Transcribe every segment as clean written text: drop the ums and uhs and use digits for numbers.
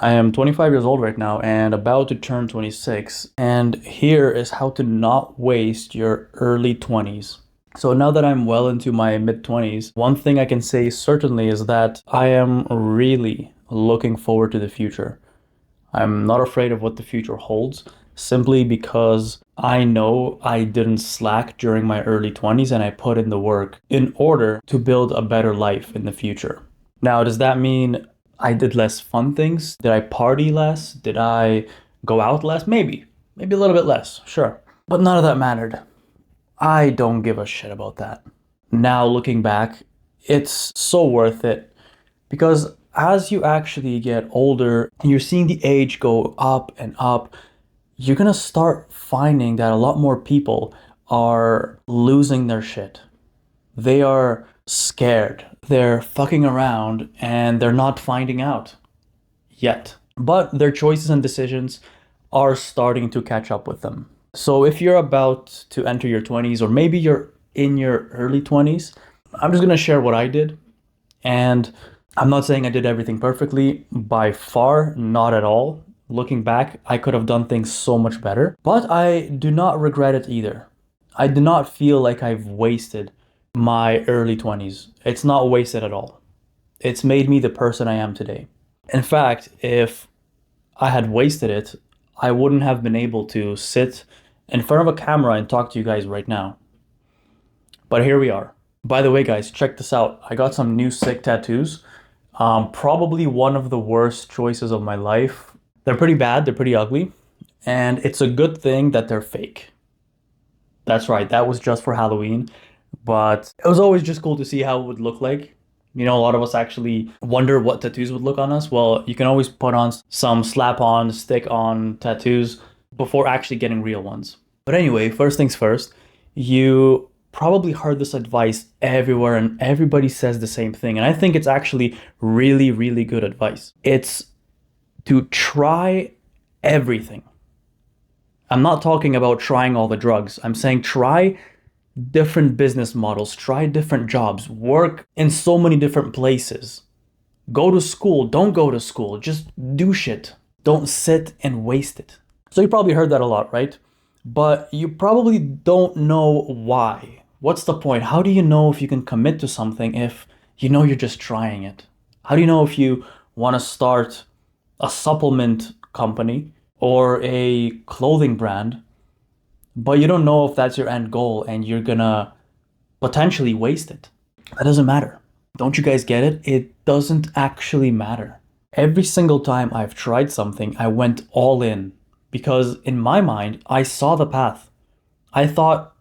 I am 25 years old right now and about to turn 26. And here is how to not waste your early 20s. So now that I'm well into my mid 20s, one thing I can say certainly is that I am really looking forward to the future. I'm not afraid of what the future holds simply because I know I didn't slack during my early 20s and I put in the work in order to build a better life in the future. Now, does that mean I did less fun things? Did I party less? Did I go out less? Maybe. Maybe a little bit less, sure. But none of that mattered. I don't give a shit about that. Now, looking back, it's so worth it because as you actually get older, you're seeing the age go up and up. You're gonna start finding that a lot more people are losing their shit. They are scared. They're fucking around and they're not finding out yet. But their choices and decisions are starting to catch up with them. So if you're about to enter your 20s or maybe you're in your early 20s, I'm just gonna share what I did. And I'm not saying I did everything perfectly, by far, not at all. Looking back, I could have done things so much better, but I do not regret it either. I do not feel like I've wasted my early 20s. It's not wasted at all. It's made me the person I am today. In fact, if I had wasted it, I wouldn't have been able to sit in front of a camera and talk to you guys right now. But here we are. By the way, guys, check this out. I got some new sick tattoos. Probably one of the worst choices of my life. They're pretty bad, they're pretty ugly, and it's a good thing that they're fake. That's right, that was just for Halloween, but it was always just cool to see how it would look like. You know, a lot of us actually wonder what tattoos would look on us. Well, you can always put on some slap-on, stick-on tattoos before actually getting real ones. But anyway, first things first, you probably heard this advice everywhere and everybody says the same thing. And I think it's actually really, really good advice. It's to try everything. I'm not talking about trying all the drugs. I'm saying try different business models, try different jobs, work in so many different places. Go to school, don't go to school, just do shit. Don't sit and waste it. So you probably heard that a lot, right? But you probably don't know why. What's the point? How do you know if you can commit to something if you know you're just trying it? How do you know if you want to start a supplement company or a clothing brand, but you don't know if that's your end goal and you're gonna potentially waste it? That doesn't matter. Don't you guys get it? It doesn't actually matter. Every single time I've tried something, I went all in because in my mind, I saw the path. I thought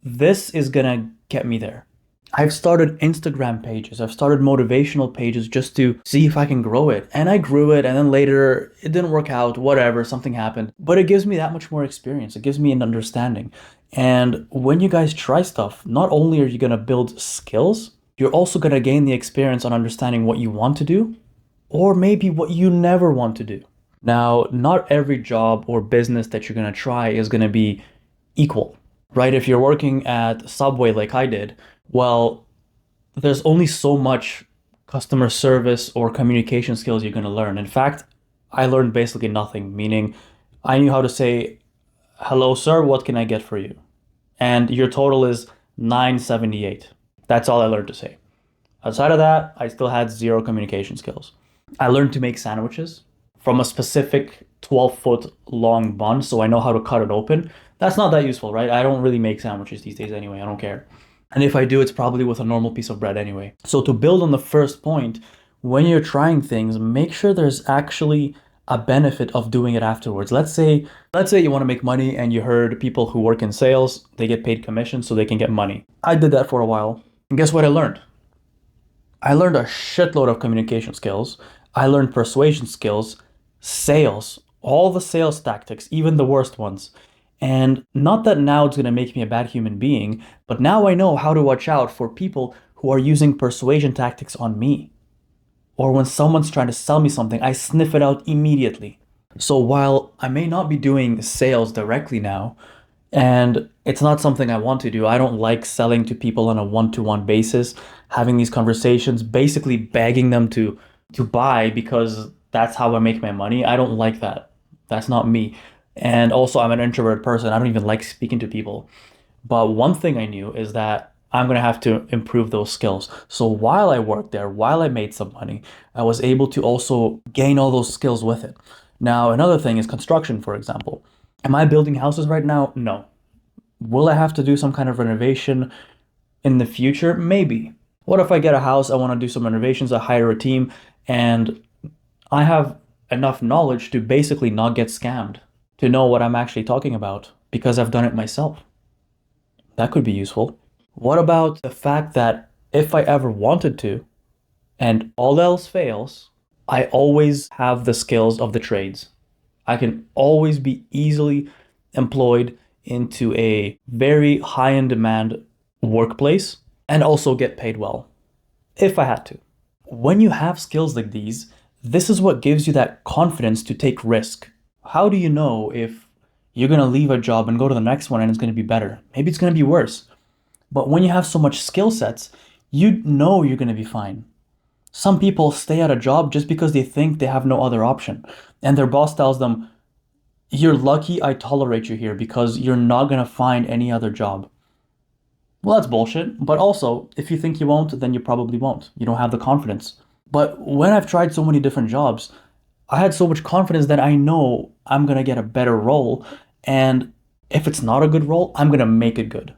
this is gonna get me there. I've started Instagram pages, I've started motivational pages just to see if I can grow it. And I grew it, and then later it didn't work out, whatever, something happened. But it gives me that much more experience. It gives me an understanding. And when you guys try stuff, not only are you gonna build skills, you're also gonna gain the experience on understanding what you want to do, or maybe what you never want to do. Now, not every job or business that you're gonna try is gonna be equal, right? If you're working at Subway like I did, well, there's only so much customer service or communication skills you're going to learn. In fact, I learned basically nothing, meaning I knew how to say, "Hello, sir, what can I get for you?" And your total is 978. That's all I learned to say. Outside of that, I still had zero communication skills. I learned to make sandwiches from a specific 12-foot long bun, so I know how to cut it open. That's not that useful, right? I don't really make sandwiches these days anyway. I don't care. And if I do, it's probably with a normal piece of bread anyway. So to build on the first point, when you're trying things, make sure there's actually a benefit of doing it afterwards. Let's say you want to make money and you heard people who work in sales, they get paid commission so they can get money. I did that for a while. And guess what I learned? I learned a shitload of communication skills. I learned persuasion skills, sales, all the sales tactics, even the worst ones. And not that now it's going to make me a bad human being, but now I know how to watch out for people who are using persuasion tactics on me. Or when someone's trying to sell me something, I sniff it out immediately. So while I may not be doing sales directly now, and it's not something I want to do, I don't like selling to people on a one-to-one basis, having these conversations, basically begging them to buy because that's how I make my money. I don't like that. That's not me. And also, I'm an introvert person. I don't even like speaking to people. But one thing I knew is that I'm going to have to improve those skills. So while I worked there, while I made some money, I was able to also gain all those skills with it. Now, another thing is construction, for example. Am I building houses right now? No. Will I have to do some kind of renovation in the future? Maybe. What if I get a house, I want to do some renovations, I hire a team, and I have enough knowledge to basically not get scammed, to know what I'm actually talking about because I've done it myself. That could be useful. What about the fact that if I ever wanted to, and all else fails, I always have the skills of the trades. I can always be easily employed into a very high in demand workplace and also get paid well if I had to. When you have skills like these, this is what gives you that confidence to take risk. How do you know if you're going to leave a job and go to the next one and it's going to be better? Maybe it's going to be worse. But when you have so much skill sets, you know you're going to be fine. Some people stay at a job just because they think they have no other option. And their boss tells them, "You're lucky I tolerate you here because you're not going to find any other job." Well, that's bullshit. But also, if you think you won't, then you probably won't. You don't have the confidence. But when I've tried so many different jobs, I had so much confidence that I know I'm going to get a better role. And if it's not a good role, I'm going to make it good.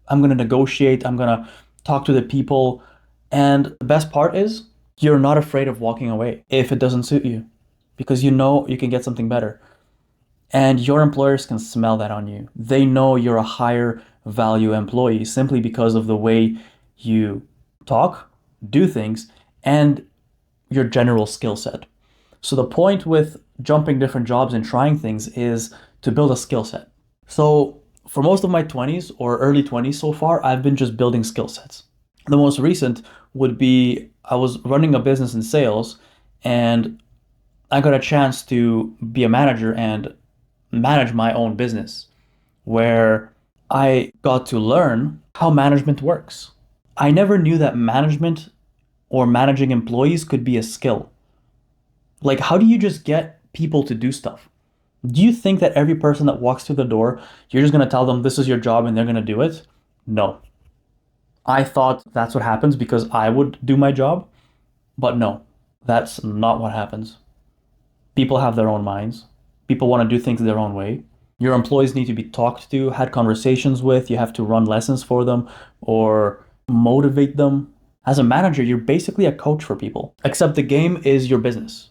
I'm going to negotiate. I'm going to talk to the people. And the best part is you're not afraid of walking away if it doesn't suit you because you know you can get something better. And your employers can smell that on you. They know you're a higher value employee simply because of the way you talk, do things, and your general skill set. So the point with jumping different jobs and trying things is to build a skill set. So for most of my 20s or early 20s so far, I've been just building skill sets. The most recent would be I was running a business in sales and I got a chance to be a manager and manage my own business where I got to learn how management works. I never knew that management or managing employees could be a skill. Like, how do you just get people to do stuff? Do you think that every person that walks through the door, you're just going to tell them this is your job and they're going to do it? No. I thought that's what happens because I would do my job, but no, that's not what happens. People have their own minds. People want to do things their own way. Your employees need to be talked to, had conversations with. You have to run lessons for them or motivate them. As a manager, you're basically a coach for people, except the game is your business.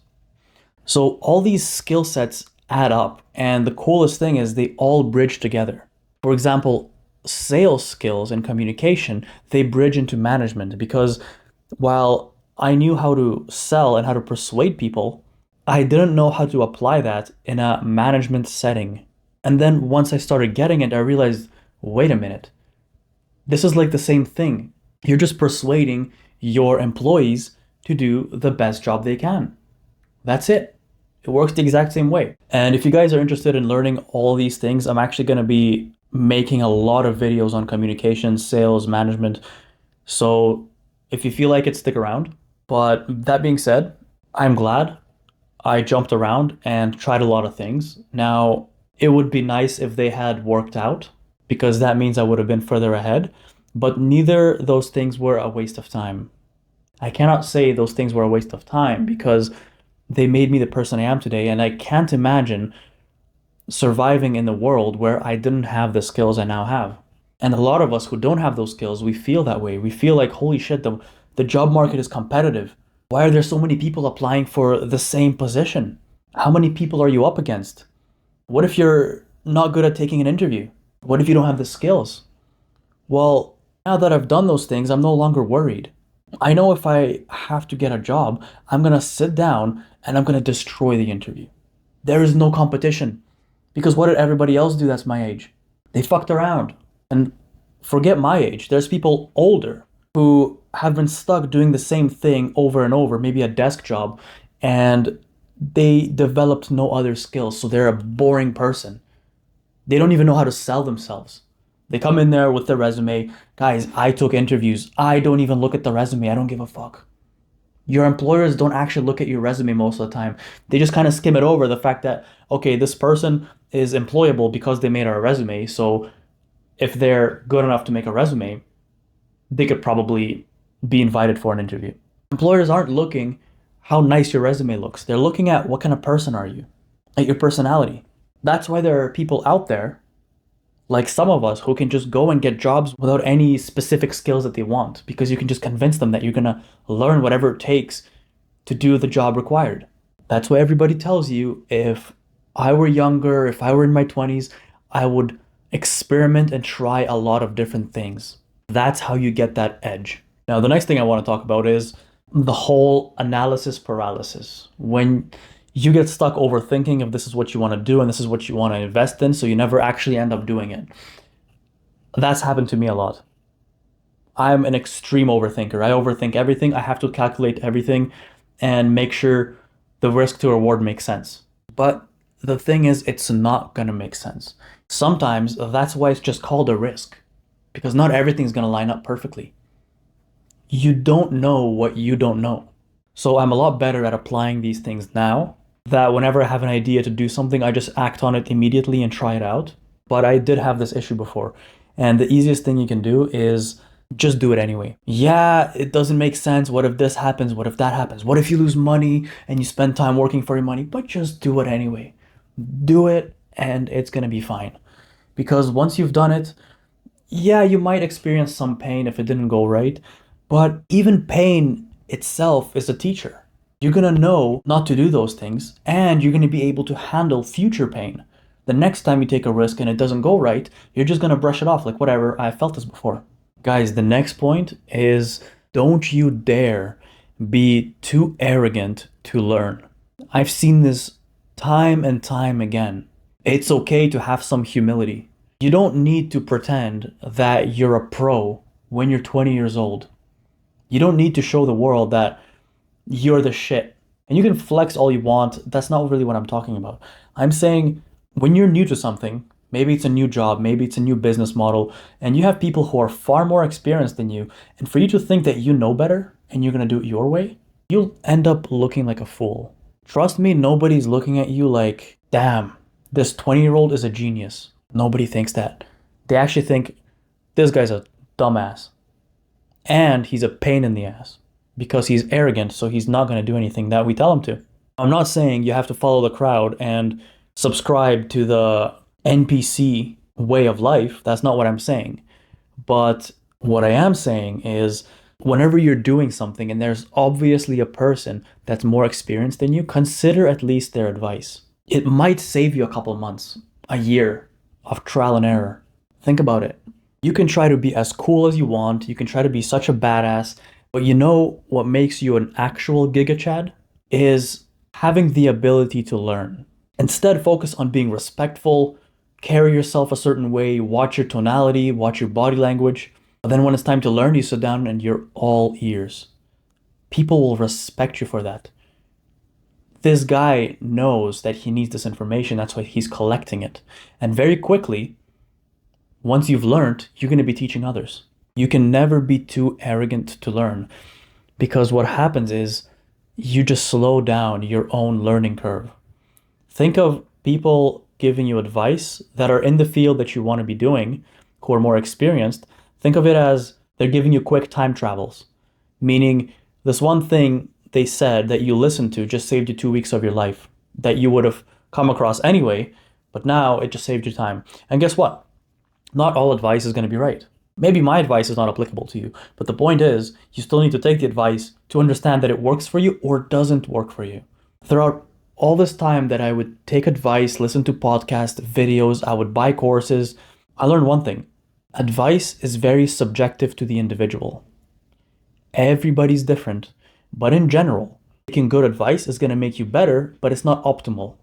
So all these skill sets add up, and the coolest thing is they all bridge together. For example, sales skills and communication, they bridge into management because while I knew how to sell and how to persuade people, I didn't know how to apply that in a management setting. And then once I started getting it, I realized, wait a minute, this is like the same thing. You're just persuading your employees to do the best job they can. That's it. It works the exact same way. And if you guys are interested in learning all these things, I'm actually going to be making a lot of videos on communication, sales, management. So if you feel like it, stick around. But that being said, I'm glad I jumped around and tried a lot of things. Now, it would be nice if they had worked out because that means I would have been further ahead. But neither those things were a waste of time. I cannot say those things were a waste of time because they made me the person I am today. And I can't imagine surviving in the world where I didn't have the skills I now have. And a lot of us who don't have those skills, we feel that way. We feel like, holy shit, the job market is competitive. Why are there so many people applying for the same position? How many people are you up against? What if you're not good at taking an interview? What if you don't have the skills? Well, now that I've done those things, I'm no longer worried. I know if I have to get a job, I'm going to sit down and I'm going to destroy the interview. There is no competition. Because what did everybody else do that's my age? They fucked around. And forget my age. There's people older who have been stuck doing the same thing over and over, maybe a desk job, and they developed no other skills. So they're a boring person. They don't even know how to sell themselves. They come in there with their resume. Guys, I took interviews. I don't even look at the resume. I don't give a fuck. Your employers don't actually look at your resume most of the time. They just kind of skim it over the fact that, okay, this person is employable because they made our resume. So if they're good enough to make a resume, they could probably be invited for an interview. Employers aren't looking how nice your resume looks. They're looking at what kind of person are you, at your personality. That's why there are people out there like some of us who can just go and get jobs without any specific skills that they want because you can just convince them that you're going to learn whatever it takes to do the job required. That's why everybody tells you if I were younger, if I were in my 20s, I would experiment and try a lot of different things. That's how you get that edge. Now, the next thing I want to talk about is the whole analysis paralysis. When you get stuck overthinking if this is what you want to do and this is what you want to invest in, so you never actually end up doing it. That's happened to me a lot. I'm an extreme overthinker. I overthink everything. I have to calculate everything and make sure the risk to reward makes sense. But the thing is, it's not going to make sense. Sometimes that's why it's just called a risk, because not everything's going to line up perfectly. You don't know what you don't know. So I'm a lot better at applying these things now, that whenever I have an idea to do something, I just act on it immediately and try it out. But I did have this issue before. And the easiest thing you can do is just do it anyway. Yeah, it doesn't make sense. What if this happens? What if that happens? What if you lose money and you spend time working for your money? But just do it anyway. Do it and it's going to be fine. Because once you've done it, yeah, you might experience some pain if it didn't go right. But even pain itself is a teacher. You're going to know not to do those things, and you're going to be able to handle future pain. The next time you take a risk and it doesn't go right, you're just going to brush it off like, whatever, I felt this before. Guys, the next point is don't you dare be too arrogant to learn. I've seen this time and time again. It's okay to have some humility. You don't need to pretend that you're a pro when you're 20 years old. You don't need to show the world that you're the shit. And you can flex all you want. That's not really what I'm talking about. I'm saying when you're new to something, maybe it's a new job, maybe it's a new business model, and you have people who are far more experienced than you, and for you to think that you know better and you're going to do it your way, you'll end up looking like a fool. Trust me, nobody's looking at you like, damn, this 20-year-old is a genius. Nobody thinks that. They actually think this guy's a dumbass. And he's a pain in the ass because he's arrogant, so he's not going to do anything that we tell him to. I'm not saying you have to follow the crowd and subscribe to the NPC way of life. That's not what I'm saying. But what I am saying is whenever you're doing something and there's obviously a person that's more experienced than you, consider at least their advice. It might save you a couple months, a year of trial and error. Think about it. You can try to be as cool as you want. You can try to be such a badass. But you know what makes you an actual Giga Chad? Is having the ability to learn. Instead, focus on being respectful, carry yourself a certain way, watch your tonality, watch your body language. But then when it's time to learn, you sit down and you're all ears. People will respect you for that. This guy knows that he needs this information. That's why he's collecting it. And very quickly, once you've learned, you're going to be teaching others. You can never be too arrogant to learn, because what happens is you just slow down your own learning curve. Think of people giving you advice that are in the field that you want to be doing, who are more experienced. Think of it as they're giving you quick time travels, meaning this one thing they said that you listened to just saved you 2 weeks of your life that you would have come across anyway, but now it just saved you time. And guess what? Not all advice is going to be right. Maybe my advice is not applicable to you, but the point is, you still need to take the advice to understand that it works for you or doesn't work for you. Throughout all this time that I would take advice, listen to podcasts, videos, I would buy courses, I learned one thing. Advice is very subjective to the individual. Everybody's different, but in general, taking good advice is going to make you better, but it's not optimal.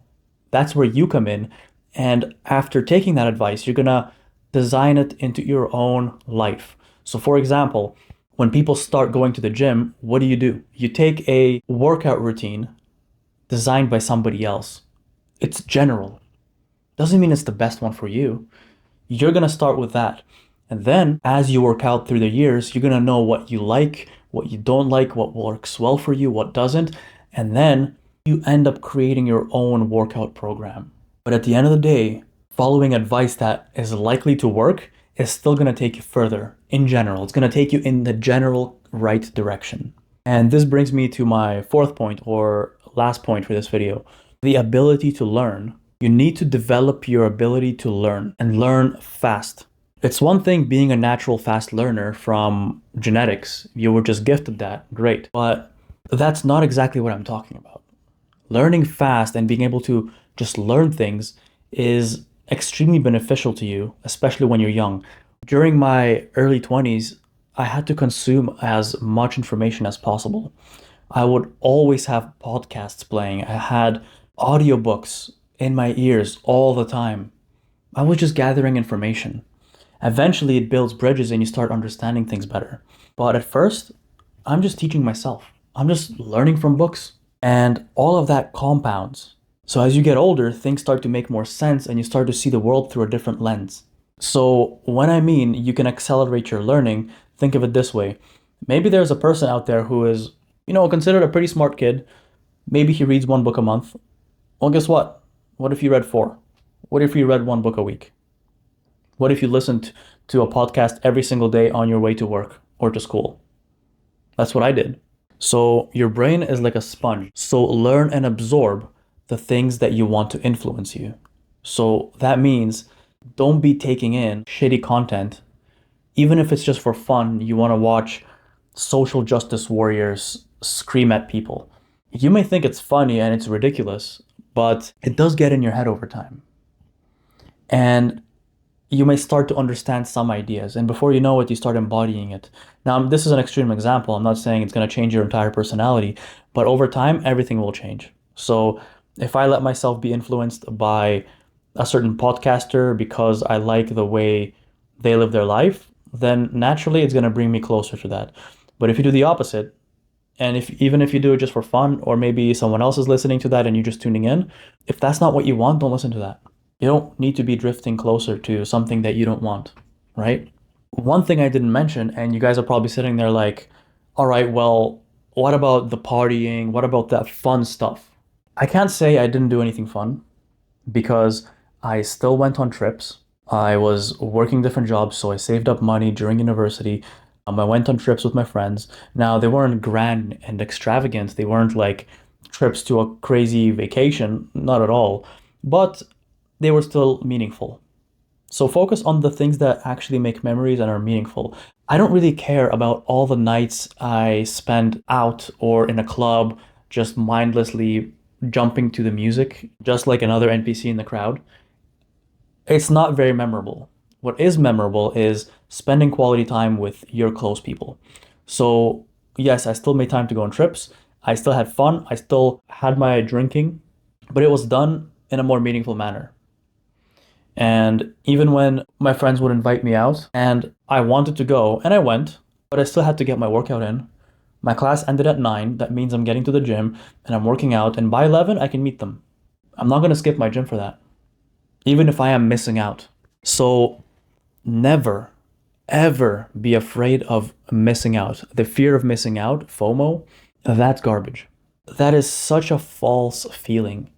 That's where you come in, and after taking that advice, you're going to design it into your own life. So for example, when people start going to the gym, what do? You take a workout routine designed by somebody else. It's general. Doesn't mean it's the best one for you. You're going to start with that. And then as you work out through the years, you're going to know what you like, what you don't like, what works well for you, what doesn't, and then you end up creating your own workout program. But at the end of the day, following advice that is likely to work is still going to take you further in general. It's going to take you in the general right direction. And this brings me to my fourth point, or last point for this video, the ability to learn. You need to develop your ability to learn and learn fast. It's one thing being a natural fast learner from genetics. You were just gifted that, great. But that's not exactly what I'm talking about. Learning fast and being able to just learn things is extremely beneficial to you, especially when you're young. During my early 20s, I had to consume as much information as possible. I would always have podcasts playing. I had audiobooks in my ears all the time. I was just gathering information. Eventually, it builds bridges and you start understanding things better. But at first, I'm just teaching myself. I'm just learning from books. And all of that compounds. So as you get older, things start to make more sense and you start to see the world through a different lens. So when I mean you can accelerate your learning, think of it this way. Maybe there's a person out there who is, considered a pretty smart kid. Maybe he reads one book a month. Well, guess what? What if you read 4? What if you read one book a week? What if you listened to a podcast every single day on your way to work or to school? That's what I did. So your brain is like a sponge. So learn and absorb the things that you want to influence you. So that means don't be taking in shitty content. Even if it's just for fun, you want to watch social justice warriors scream at people. You may think it's funny and it's ridiculous, but it does get in your head over time. And you may start to understand some ideas, and before you know it, you start embodying it. Now, this is an extreme example. I'm not saying it's going to change your entire personality, but over time, everything will change. So if I let myself be influenced by a certain podcaster because I like the way they live their life, then naturally it's going to bring me closer to that. But if you do the opposite, and even if you do it just for fun, or maybe someone else is listening to that and you're just tuning in, if that's not what you want, don't listen to that. You don't need to be drifting closer to something that you don't want, right? One thing I didn't mention, and you guys are probably sitting there like, all right, well, what about the partying? What about that fun stuff? I can't say I didn't do anything fun because I still went on trips. I was working different jobs, so I saved up money during university. I went on trips with my friends. Now, they weren't grand and extravagant. They weren't like trips to a crazy vacation, not at all. But they were still meaningful. So focus on the things that actually make memories and are meaningful. I don't really care about all the nights I spend out or in a club just mindlessly jumping to the music, just like another NPC in the crowd. It's not very memorable. What is memorable is spending quality time with your close people. So yes, I still made time to go on trips. I still had fun. I still had my drinking, but it was done in a more meaningful manner. And even when my friends would invite me out and I wanted to go, and I went, but I still had to get my workout in. My class ended at 9. That means I'm getting to the gym and I'm working out. And by 11, I can meet them. I'm not going to skip my gym for that, even if I am missing out. So never, ever be afraid of missing out. The fear of missing out, FOMO, that's garbage. That is such a false feeling.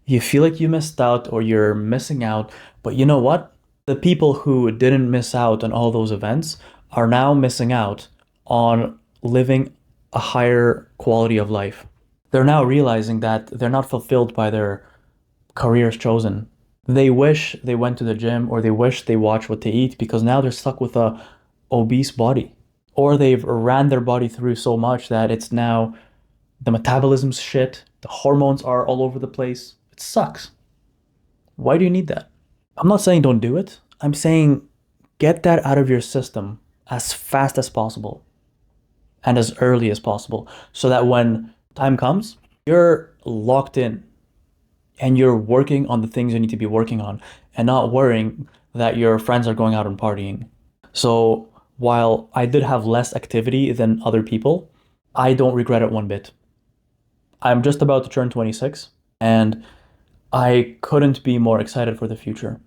You feel like you missed out or you're missing out, but you know what? The people who didn't miss out on all those events are now missing out on living a higher quality of life. They're now realizing that they're not fulfilled by their careers chosen. They wish they went to the gym or they wish they watch what they eat because now they're stuck with a obese body. Or they've ran their body through so much that it's now the metabolism's shit, the hormones are all over the place. It sucks. Why do you need that? I'm not saying don't do it. I'm saying get that out of your system as fast as possible and as early as possible so that when time comes, you're locked in and you're working on the things you need to be working on and not worrying that your friends are going out and partying. So while I did have less activity than other people, I don't regret it one bit. I'm just about to turn 26 and I couldn't be more excited for the future.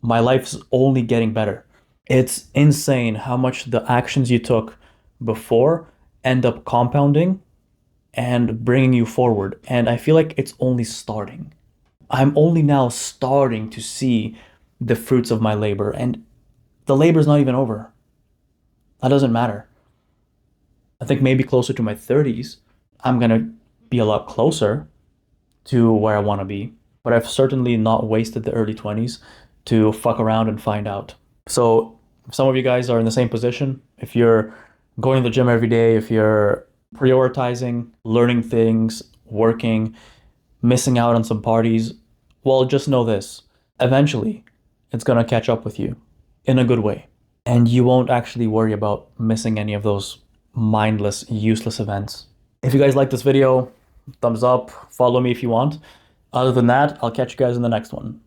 My life's only getting better. It's insane how much the actions you took before end up compounding and bringing you forward. And I feel like it's only starting. I'm only now starting to see the fruits of my labor, and the labor is not even over. That doesn't matter. I think maybe closer to my 30s, I'm gonna be a lot closer to where I want to be. But I've certainly not wasted the early 20s to fuck around and find out. So if some of you guys are in the same position, if you're going to the gym every day, if you're prioritizing, learning things, working, missing out on some parties, well, just know this. Eventually, it's going to catch up with you in a good way. And you won't actually worry about missing any of those mindless, useless events. If you guys like this video, thumbs up, follow me if you want. Other than that, I'll catch you guys in the next one.